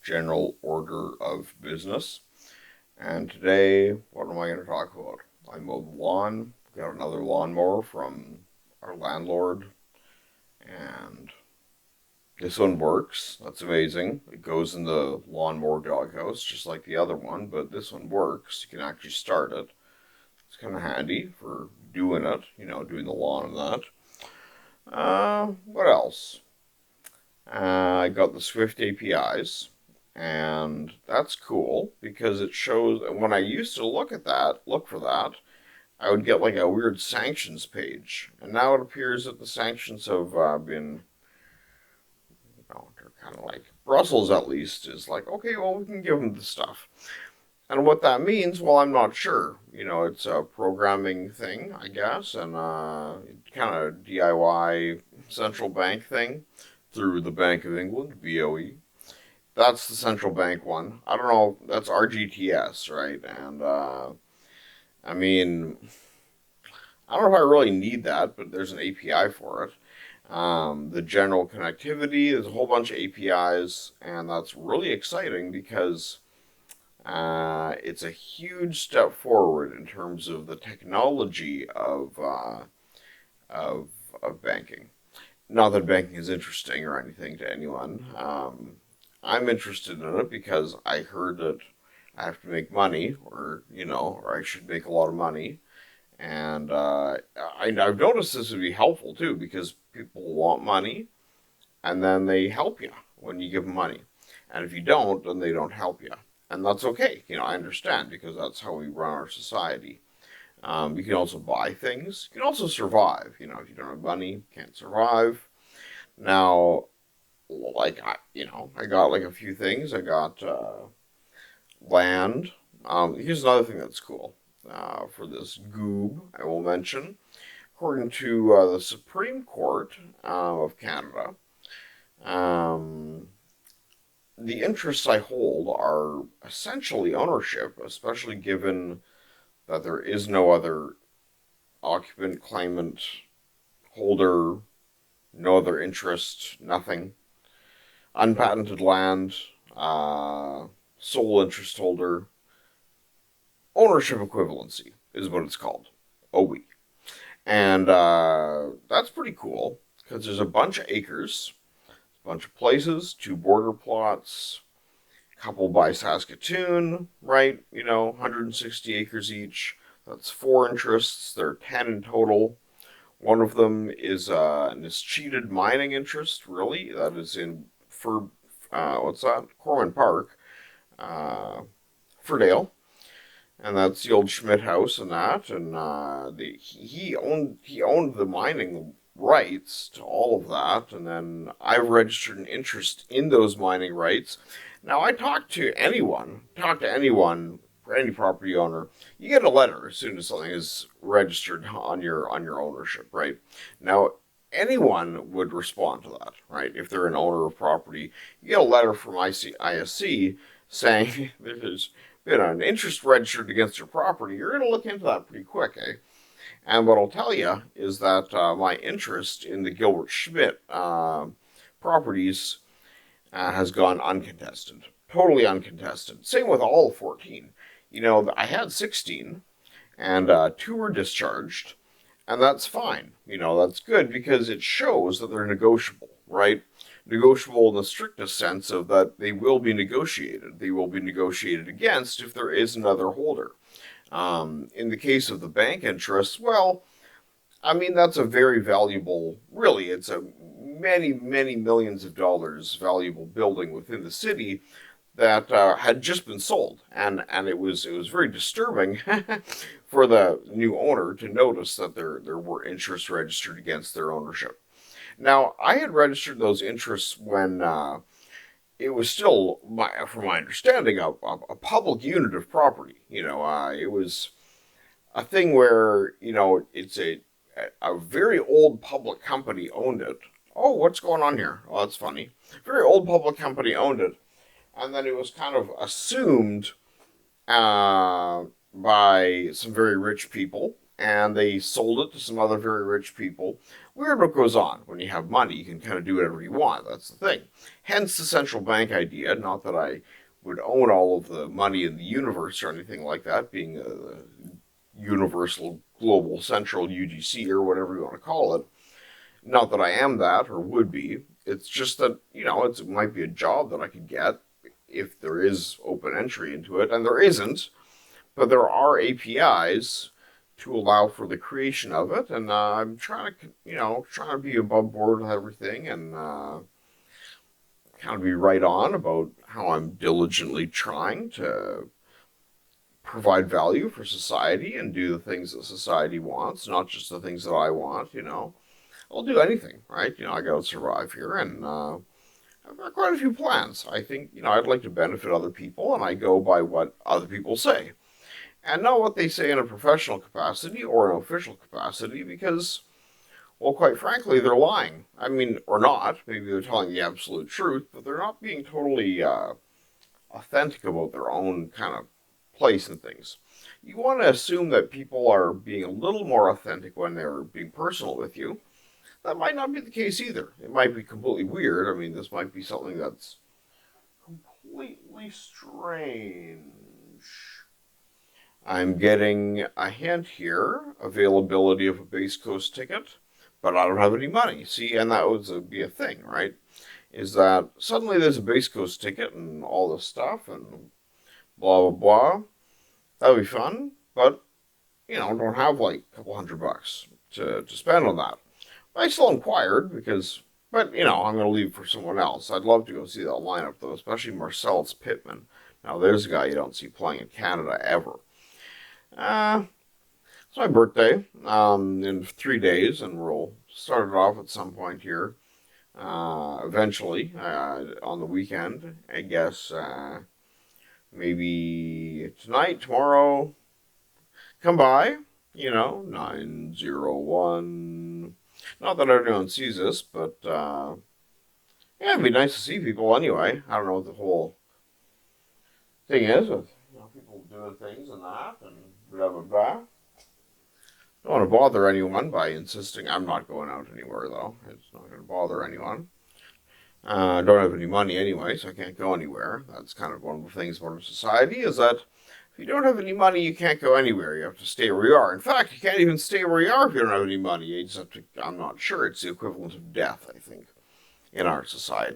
general order of business. And today, what am I going to talk about? I mowed the lawn, got another lawnmower from our landlord, and this one works. That's amazing. It goes in the lawnmower doghouse just like the other one, but this one works. You can actually start it. It's kind of handy for doing it, doing the lawn and that. What else? I got the Swift APIs, and that's cool because it shows. When I used to look for that, I would get like a weird sanctions page, and now it appears that the sanctions have been, they're kind of like Brussels at least is like, okay, well we can give them the stuff, and what that means, well, I'm not sure. It's a programming thing, I guess, and kind of DIY central bank thing through the Bank of England, BOE. That's the central bank one. I don't know. That's RGTS, right? And I mean, I don't know if I really need that, but there's an API for it. The general connectivity, there's a whole bunch of APIs, and that's really exciting because it's a huge step forward in terms of the technology of, of banking. Not that banking is interesting or anything to anyone. I'm interested in it because I heard that I have to make money, or I should make a lot of money. And I've noticed this would be helpful too because people want money and then they help you when you give them money. And if you don't, then they don't help you. And that's okay. I understand because that's how we run our society. You can also buy things. You can also survive. If you don't have money, you can't survive. Now, like I got like a few things. I got land. Here's another thing that's cool for this Goob. I will mention, according to the Supreme Court of Canada, the interests I hold are essentially ownership, especially given that there is no other occupant, claimant, holder, no other interest, nothing. Unpatented land, sole interest holder, ownership equivalency is what it's called. OE. And that's pretty cool because there's a bunch of acres, a bunch of places, two border plots, a couple by Saskatoon, right? 160 acres each. That's four interests. There are 10 in total. One of them is an escheated mining interest, really. That is in what's that? Corwin Park, Furdale, and that's the old Schmidt house and that. And he owned the mining rights to all of that, and then I registered an interest in those mining rights. Now I talk to anyone, for any property owner, you get a letter as soon as something is registered on your ownership, right? Now anyone would respond to that, right? If they're an owner of property, you get a letter from ISC saying there's been an interest registered against your property. You're going to look into that pretty quick, eh? And what I'll tell you is that my interest in the Gilbert Schmidt properties has gone uncontested, totally uncontested. Same with all 14. I had 16, and two were discharged, and that's fine. That's good because it shows that they're negotiable, right? Negotiable in the strictest sense of that they will be negotiated. They will be negotiated against if there is another holder. In the case of the bank interests, well, I mean, that's a very valuable, really, it's a many, many millions of dollars valuable building within the city that had just been sold, and it was very disturbing for the new owner to notice that there were interests registered against their ownership. Now, I had registered those interests when it was still, from my understanding, a public unit of property. It was a thing where it's a very old public company owned it. Oh, what's going on here? Oh, that's funny. Very old public company owned it, and then it was kind of assumed by some very rich people and they sold it to some other very rich people. Weird what goes on. When you have money, you can kind of do whatever you want. That's the thing. Hence the central bank idea. Not that I would own all of the money in the universe or anything like that, being a universal global central UGC or whatever you want to call it. Not that I am that or would be. It's just that, it might be a job that I could get if there is open entry into it, and there isn't, but there are APIs to allow for the creation of it, and I'm trying to, trying to be above board with everything and kind of be right on about how I'm diligently trying to provide value for society and do the things that society wants, not just the things that I want. I'll do anything, right? I gotta survive here, and I've got quite a few plans. I think, I'd like to benefit other people, and I go by what other people say. And not what they say in a professional capacity or an official capacity, because, well, quite frankly, they're lying. I mean, or not. Maybe they're telling the absolute truth, but they're not being totally authentic about their own kind of place and things. You want to assume that people are being a little more authentic when they're being personal with you. That might not be the case either. It might be completely weird. I mean, this might be something that's completely strange. I'm getting a hint here, availability of a base coast ticket, but I don't have any money. See, and that would be a thing, right? Is that suddenly there's a base coast ticket and all this stuff and blah, blah, blah. That would be fun, but, don't have like a couple $100 to spend on that. I still inquired but I'm going to leave for someone else. I'd love to go see that lineup though, especially Marcellus Pittman. Now there's a guy you don't see playing in Canada ever. It's my birthday in 3 days, and we'll start it off at some point here. Eventually, on the weekend, I guess. Maybe tonight, tomorrow. Come by. 901. Not that everyone sees this, but yeah, it'd be nice to see people anyway. I don't know what the whole thing is with people doing things and that and blah blah blah. Don't want to bother anyone by insisting I'm not going out anywhere though. It's not going to bother anyone. I don't have any money anyway, so I can't go anywhere. That's kind of one of the things about our society is that if you don't have any money, you can't go anywhere. You have to stay where you are. In fact, you can't even stay where you are if you don't have any money. You just have to, I'm not sure. It's the equivalent of death, I think, in our society.